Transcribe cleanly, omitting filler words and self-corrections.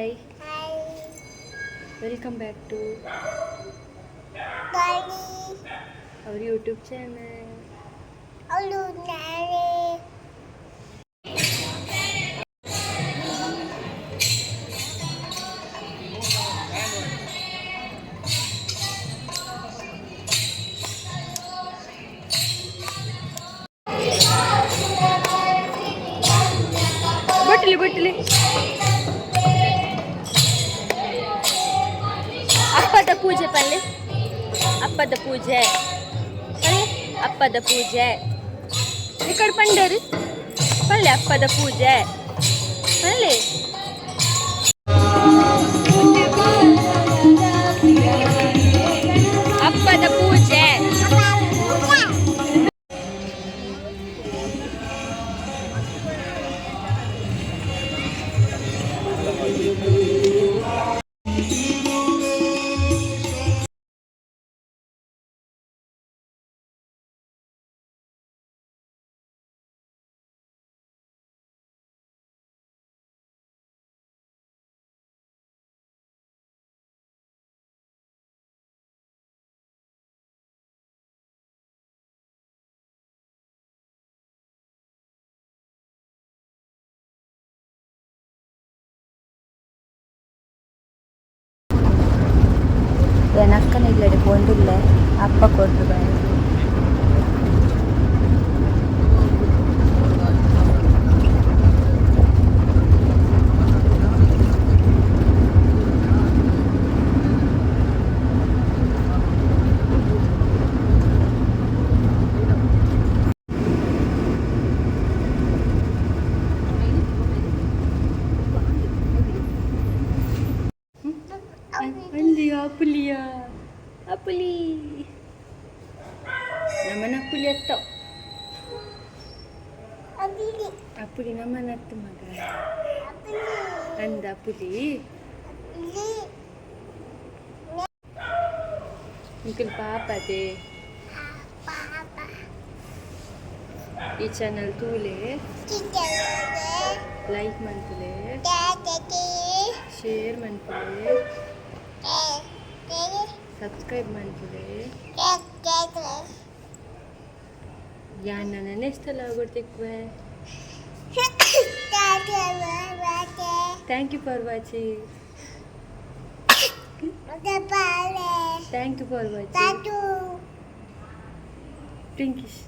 Hi, Hi, welcome back to Daddy. our YouTube channel. Hello, Daddy. ಬಟ್ಲಿ ಅಪ್ಪದ ಪೂಜೆ ಪಲ್ಲೆ ಅಪ್ಪದ ಪೂಜೆ ಪಲ್ಲೆ ಅಪ್ಪದ ಪೂಜೆ ಈ ಕಡೆ ಪಂಡೇರಿ ಪಲ್ಲೆ ಅಪ್ಪದ ಪೂಜೆ ಪಲ್ಲೆ ಅಪ್ಪದ ಪೂಜೆ వెనక్కనిల్లడి పొందుల్లే అప్ప కొట్టు Apulia, apuli. Naman apuli ato. Apili. Apuli naman ato maga. Apili. Anda apuli. Apili. Uncle Papa de. Papa. ಈ ಚಾನಲ್ ತೂಲೆ Kitale. ಲೈಕ್ ಮನ್ಪುಲೆ Daddy. ಶೇರ್ ಮನ್ಪುಲೆ Daddy. ಸಬ್ಸ್ಕ್ರೈಬ್ ಮನ್ಪುಲೆ Daddy. ಯಾನ್ ನನ್ನ ಎಷ್ಟೆಲ್ಲ ಆಗ್ಬಿಡ್ತಿಕ್ವೆ thank you for watching thank you for watching pinkish